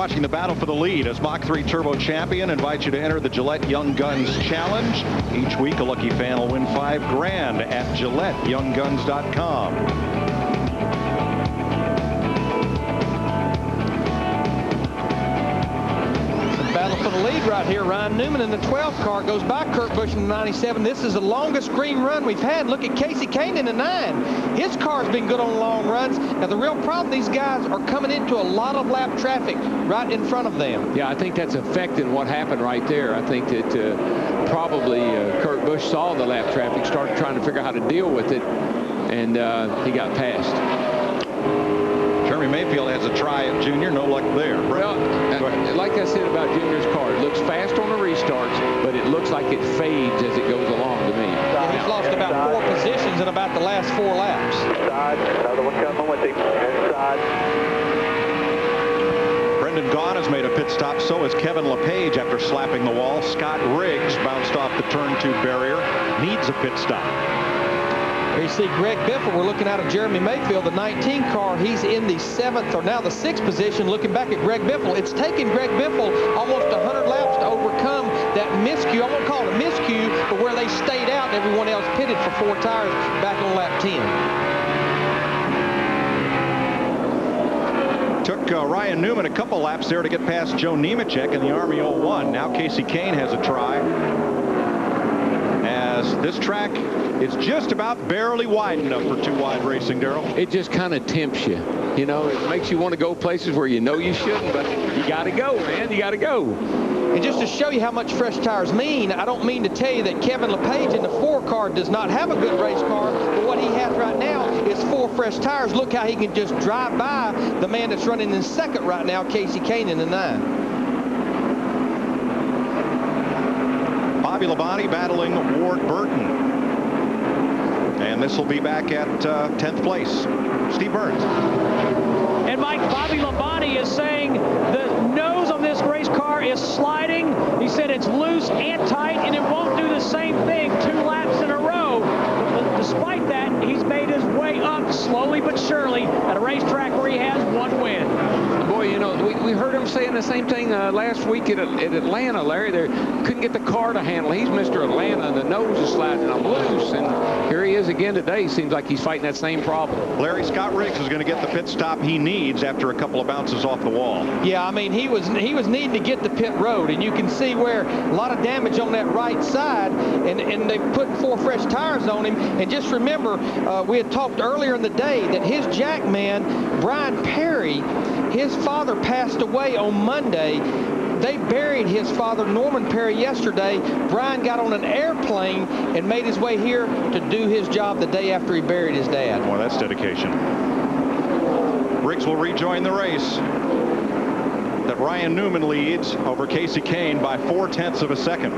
watching the battle for the lead as Mach 3 Turbo Champion invites you to enter the Gillette Young Guns Challenge. Each week, a lucky fan will win $5 grand at GilletteYoungGuns.com. Battle for the lead right here. Ryan Newman in the 12th car goes by Kurt Busch in the 97. This is the longest green run we've had. Look at Casey Kane in the 9. His car's been good on long runs. Now the real problem, these guys are coming into a lot of lap traffic right in front of them. Yeah, I think that's affecting what happened right there. I think that probably Kurt Busch saw the lap traffic, started trying to figure out how to deal with it, and he got passed. Jeremy Mayfield has a try at Junior. No luck there. Well, like I said about Junior's car, it looks fast on the restarts, but it looks like it fades as it goes along to me. Yeah, he's lost about 4 positions in about the last 4 laps. Inside, another one coming with him. Inside. Brendan Gaughan has made a pit stop. So has Kevin LePage after slapping the wall. Scott Riggs bounced off the turn 2 barrier. Needs a pit stop. Here you see Greg Biffle. We're looking out of Jeremy Mayfield, the 19 car. He's in the 7th or now the 6th position. Looking back at Greg Biffle, it's taken Greg Biffle almost 100 laps to overcome that miscue. I won't call it a miscue, but where they stayed out and everyone else pitted for 4 tires back on lap 10. Took Ryan Newman a couple laps there to get past Joe Nemechek in the Army 01. Now Casey Kane has a try. As this track is just about barely wide enough for 2-wide racing, Darrell. It just kind of tempts you. You know, it makes you want to go places where you know you shouldn't, but you got to go, man. You got to go. And just to show you how much fresh tires mean, I don't mean to tell you that Kevin LePage in the 4 car does not have a good race car, but what he has right now is 4 fresh tires. Look how he can just drive by the man that's running in 2nd right now, Casey Kane in the 9. Bobby Labonte battling Ward Burton. And this will be back at 10th place. Steve Burns. And Mike, Bobby Labonte is saying the nose on this race car is sliding. He said it's loose and tight, and it won't do the same thing 2 laps in a row. But despite that, he's made his way up slowly but surely at a racetrack where he has 1 win. Boy, you know, we heard him saying the same thing last week at Atlanta, Larry. They couldn't get the car to handle. He's Mr. Atlanta, and the nose is sliding. I'm loose, and here he is again today. Seems like he's fighting that same problem. Larry, Scott Riggs is going to get the pit stop he needs after a couple of bounces off the wall. Yeah, I mean, he was needing to get the pit road, and you can see where a lot of damage on that right side, and they put 4 fresh tires on him. And just remember, we had talked earlier in the day that his jack man, Brian Perry, his father passed away on Monday. They buried his father, Norman Perry, yesterday. Brian got on an airplane and made his way here to do his job the day after he buried his dad. Boy, that's dedication. Riggs will rejoin the race that Ryan Newman leads over Casey Kane by 0.4 of a second.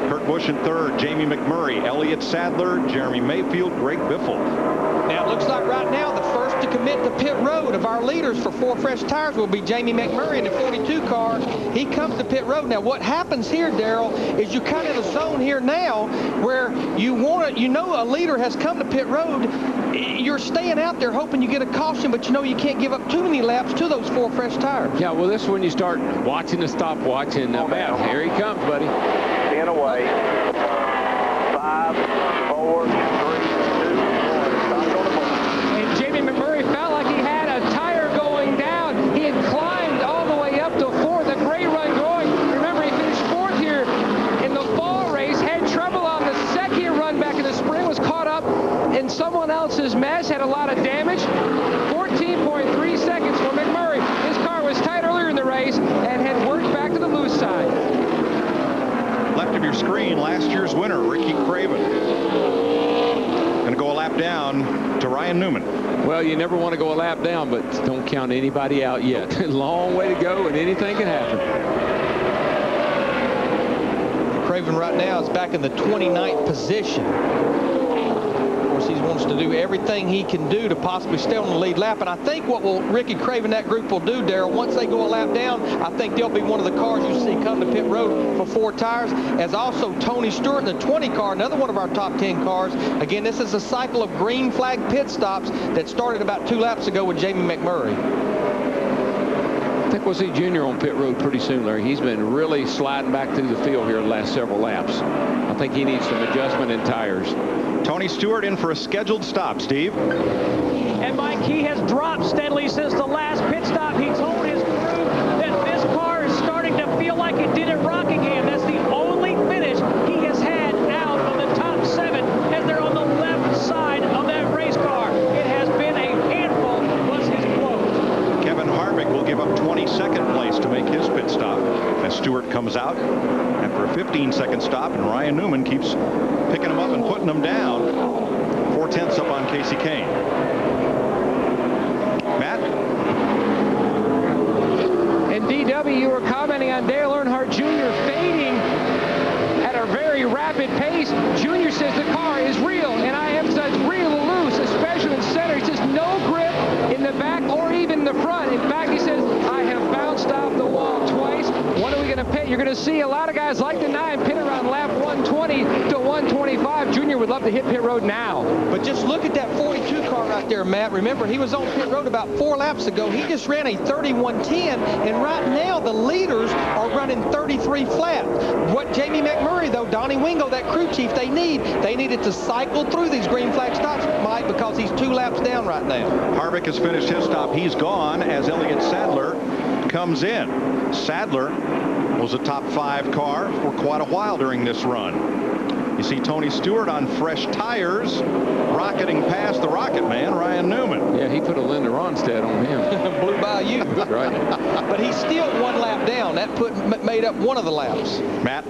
Kurt Busch in 3rd, Jamie McMurray, Elliott Sadler, Jeremy Mayfield, Greg Biffle. Now it looks like right now the first to commit to pit road of our leaders for 4 fresh tires will be Jamie McMurray in the 42 car. He comes to pit road. Now what happens here, Darrell, is you kind of in a zone here now where you know a leader has come to pit road. You're staying out there hoping you get a caution, but you know you can't give up too many laps to those 4 fresh tires. Yeah, well, this is when you start watching the stopwatch, and man, here he comes, buddy. 10 away. 5, 4, 3, 2, 1. And Jamie McMurray felt like he had a tire going down. He had climbed all the way up to 4th, a great run going. Remember, he finished 4th here in the fall race, had trouble on the 2nd run back in the spring, was caught up in someone else's mess, had a lot of damage. 14.3 seconds for McMurray. His car was tight earlier in the race and had worked back to the loose side. Left of your screen, last year's winner, Ricky Craven. Going to go a lap down to Ryan Newman. Well, you never want to go a lap down, but don't count anybody out yet. Long way to go, and anything can happen. Craven right now is back in the 29th position. He wants to do everything he can do to possibly stay on the lead lap. And I think what Ricky Craven, that group will do, Darrell, once they go a lap down, I think they'll be one of the cars you see come to pit road for 4 tires. As also Tony Stewart in the 20 car, another one of our top 10 cars. Again, this is a cycle of green flag pit stops that started about 2 laps ago with Jamie McMurray. I think we'll see Junior on pit road pretty soon, Larry. He's been really sliding back through the field here the last several laps. I think he needs some adjustment in tires. Tony Stewart in for a scheduled stop, Steve. And Mike, he has dropped steadily since the last pit stop. He told his crew that this car is starting to feel like it did at Rockingham. That's the only finish he has had out of the top 7 as they're on the left side of that race car. It has been a handful plus his close. Kevin Harvick will give up 22nd place to make his pit stop as Stewart comes out after a 15-second stop, and Ryan Newman keeps picking him up and putting him down. 4/10 up on Casey Kane. Matt? And DW, you were commenting on Dale Earnhardt Jr. fading at a very rapid pace. Junior says the car is real, and I emphasize real loose, especially in center. He says no grip in the back or even the front. In fact, he says, I have bounced off the wall twice. When are we going to pit? You're going to see a lot of guys like the 9 pit around lap 120 to 125. Junior would love to hit pit road now. But just look at that 42 car right there, Matt. Remember, he was on pit road about 4 laps ago. He just ran a 31:10, and right now the leaders are running 33 flat. What Jamie McMurray, though, Donnie Wingo, that crew chief, they needed to cycle through these green flag stops, Mike, because he's 2 laps down right now. Harvick has finished his stop. He's gone as Elliott Sadler comes in. Sadler was a top 5 car for quite a while during this run. You see Tony Stewart on fresh tires, rocketing past the Rocket Man, Ryan Newman. Yeah, he put a Linda Ronstadt on him. Blew by you. Right. But he's still 1 lap down. That made up one of the laps. Matt?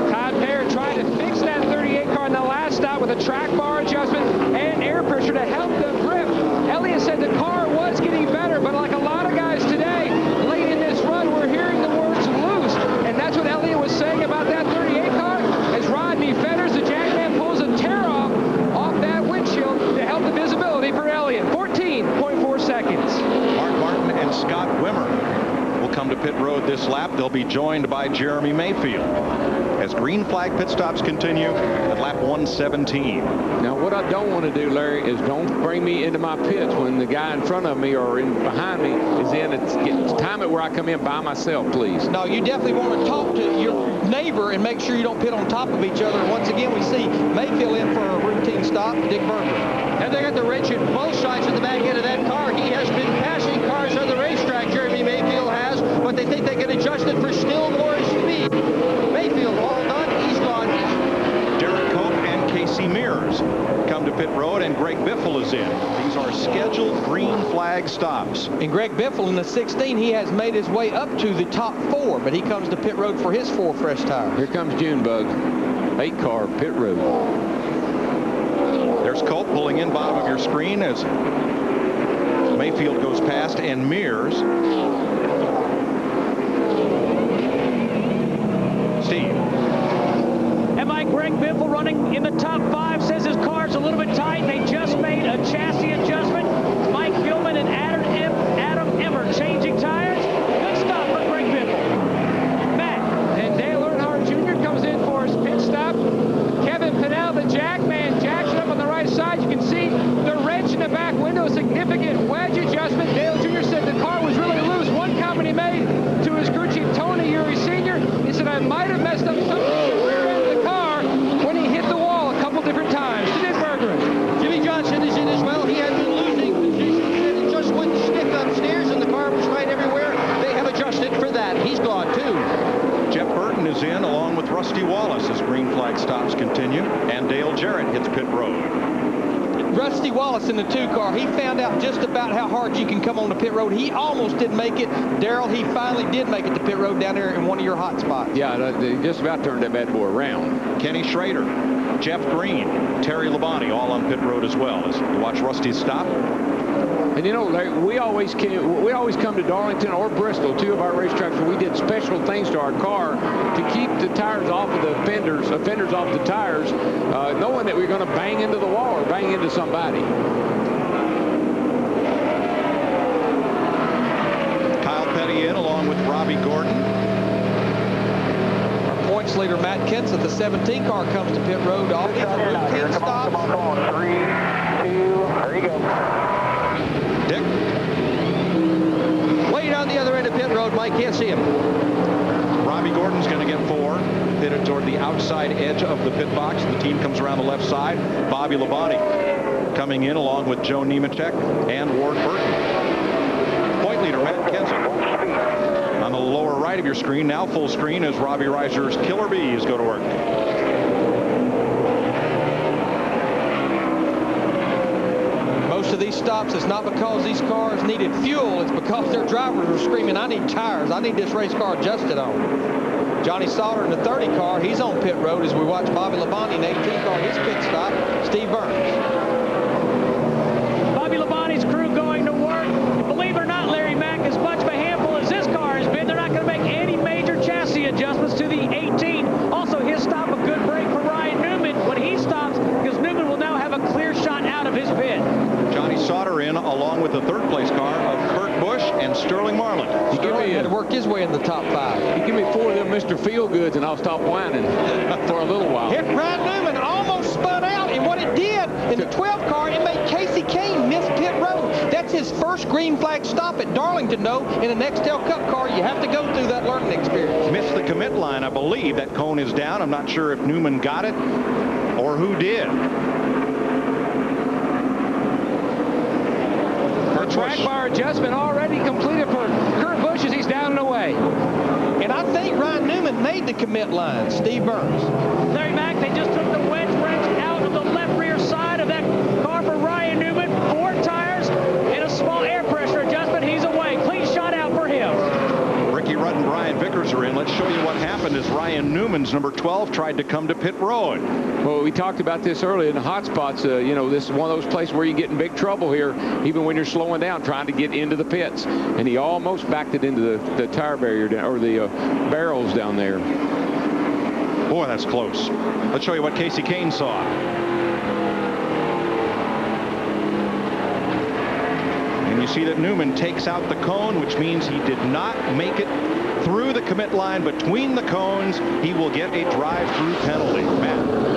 Todd Perry trying to fix that 38 car in the last stop with a track bar adjustment and air pressure to help the grip. Elliott said the car was getting better, but like a lot of guys today, late in this run, we're hearing the words loose. And that's what Elliott was saying about that 38 car. As Rodney Fetters, the Jackman, pulls a tear off that windshield to help the visibility for Elliott. 14.4 seconds. Mark Martin and Scott Wimmer will come to pit road this lap. They'll be joined by Jeremy Mayfield as green flag pit stops continue at lap 117. Now, what I don't want to do, Larry, is don't bring me into my pits when the guy in front of me or behind me is in. It's time it where I come in by myself, please. No, you definitely want to talk to your neighbor and make sure you don't pit on top of each other. Once again, we see Mayfield in for a routine stop, Dick Berger. And they got the wrench in both sides of the back end of that car. He has been passing cars on the racetrack, Jeremy Mayfield has, but they think they can adjust it for still more speed. Mayfield all done, he's gone. Derek Cope and Casey Mears come to pit road, and Greg Biffle is in. These are scheduled green flag stops. And Greg Biffle in the 16, he has made his way up to the top 4, but he comes to pit road for his 4 fresh tires. Here comes Junebug. 8 car pit road. There's Cope pulling in bottom of your screen as Mayfield goes past, and Mears. Steve. And Mike, Greg Biffle running in the top 5 says his car's a little bit tight. They just made a chassis adjustment. Mike Gillman and Adam Emmer changing tires. Good stuff for Greg Biffle. Matt. And Dale Earnhardt Jr. comes in for his pit stop. Kevin Pinnell, the Jackman, jacks it up on the right side. You can see the wrench in the back window, a significant wedge adjustment. Dale Jr. said the car was really loose. One comment he made to his crew chief, Tony Uri Sr., he said, I might have messed up something in the rear end of the car when he hit the wall a couple different times. He did Bergeron. Jimmy Johnson is in as well. He had been losing position and it just wouldn't stick upstairs, and the car was right everywhere. They have adjusted for that. He's gone too. Jeff Burton is in along with Rusty Wallace as green flag stops continue, and Dale Jarrett hits pit road. Rusty Wallace in the 2 car, he found out just about how hard you can come on the pit road. He almost didn't make it. Darrell, he finally did make it to pit road down there in one of your hot spots. Yeah, they just about turned that bad boy around. Kenny Schrader, Jeff Green, Terry Labonte all on pit road as well as you watch Rusty's stop. And you know, Larry, we always come to Darlington or Bristol, 2 of our racetracks, where we did special things to our car to keep the tires off of the fenders off the tires, knowing that we're going to bang into the wall or bang into somebody. Kyle Petty in along with Robbie Gordon. Our points leader, Matt Kenseth, the 17 car, comes to pit road. All these are routine stops. Come on. 3, 2, there you go. Dick. Way down the other end of pit road. Mike can't see him. Robbie Gordon's going to get 4. Pitted toward the outside edge of the pit box. The team comes around the left side. Bobby Labonte coming in along with Joe Nemechek and Ward Burton. Point leader Matt Kenseth. On the lower right of your screen, now full screen, as Robbie Reiser's Killer Bees go to work. Most of these stops, it's not because these cars needed fuel. It's because their drivers were screaming, I need tires. I need this race car adjusted on. Johnny Sauter in the 30 car, he's on pit road as we watch Bobby Labonte in the 18 car, his pit stop. Steve Burns. Bobby Labonte's crew going to work. Believe it or not, Larry Mack, as much of a handful as this car has been, they're not going to make any major chassis adjustments to the 18. Also, his stop, a good break for Ryan Newman when he stops, because Newman will now have a clear shot out of his pit. Johnny Sauter in along with the third place car of Kurt Busch and Sterling Marlin. Sterling had to work his way in the top 5. You give me 4 of them Mr. Feelgoods and I'll stop whining for a little while. Hit Ryan Newman, almost spun out, and what it did in the 12 car, it made Casey Kane miss pit road. That's his first green flag stop at Darlington, though. In the Nextel Cup car, you have to go through that learning experience. Missed the commit line, I believe. That cone is down. I'm not sure if Newman got it or who did. Track bar adjustment already completed for Kurt Busch as he's down and away. And I think Ryan Newman made the commit line. Steve Burns. Larry Mack, they just took the wedge wrench out of the left rear side of that car for Ryan Newman. 4 tires and a small air pressure adjustment. He's away. Clean shot out for him. Ricky Rudd and Brian Vickers are in. Let's show you what happened as Ryan Newman's number 12 tried to come to pit road. Well, we talked about this earlier in the hot spots. You know, this is one of those places where you get in big trouble here, even when you're slowing down, trying to get into the pits. And he almost backed it into the tire barrier down, or the barrels down there. Boy, that's close. Let's show you what Casey Kane saw. And you see that Newman takes out the cone, which means he did not make it through the commit line between the cones. He will get a drive-through penalty. Matt.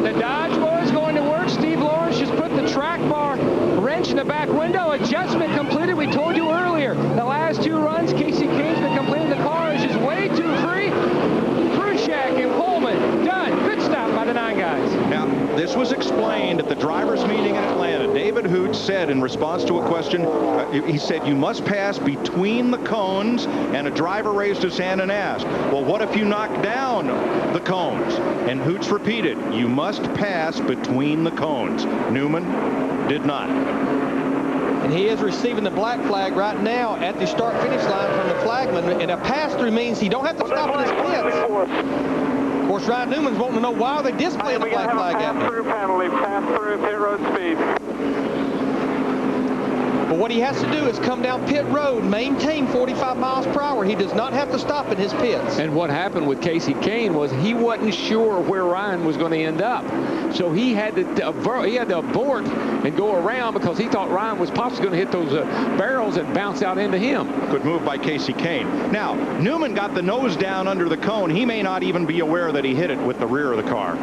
The Dodge boys going to work. Steve Lawrence just put the track bar wrench in the back window. Adjustment completed. We told you earlier, the last 2 runs, Casey Kane's been completing. The car is just way too free. Khrushchev and Pullman done. Good stop by the 9 guys. Now, this was explained at the drivers' meeting in Atlanta. David Hoots said in response to a question, he said, you must pass between the cones, and a driver raised his hand and asked, well, what if you knock down the cones? And Hoots repeated, you must pass between the cones. Newman did not. And he is receiving the black flag right now at the start-finish line from the flagman. And a pass-through means he don't have to stop in his pits. Of course, Ryan Newman's wanting to know why they displaying the black flag at him. Pass-through penalty, pass-through pit road speed. But what he has to do is come down pit road, maintain 45 miles per hour. He does not have to stop in his pits. And what happened with Casey Kane was he wasn't sure where Ryan was going to end up. So he had to abort and go around because he thought Ryan was possibly going to hit those barrels and bounce out into him. Good move by Casey Kane. Now, Newman got the nose down under the cone. He may not even be aware that he hit it with the rear of the car.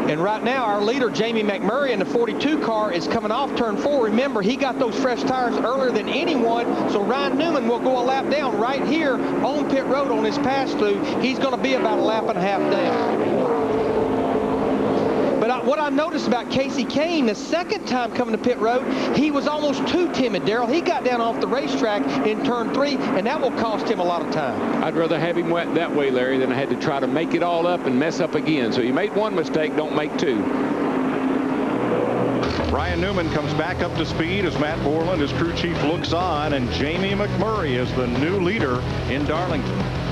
And right now, our leader, Jamie McMurray, in the 42 car is coming off turn 4. Remember, he got those fresh tires earlier than anyone, so Ryan Newman will go a lap down right here on pit road on his pass-through. He's going to be about a lap and a half down. But what I noticed about Casey Kane, the second time coming to pit road, he was almost too timid, Darrell. He got down off the racetrack in turn 3, and that will cost him a lot of time. I'd rather have him wet that way, Larry, than I had to try to make it all up and mess up again. So you made 1 mistake, don't make 2. Ryan Newman comes back up to speed as Matt Borland, his crew chief, looks on, and Jamie McMurray is the new leader in Darlington.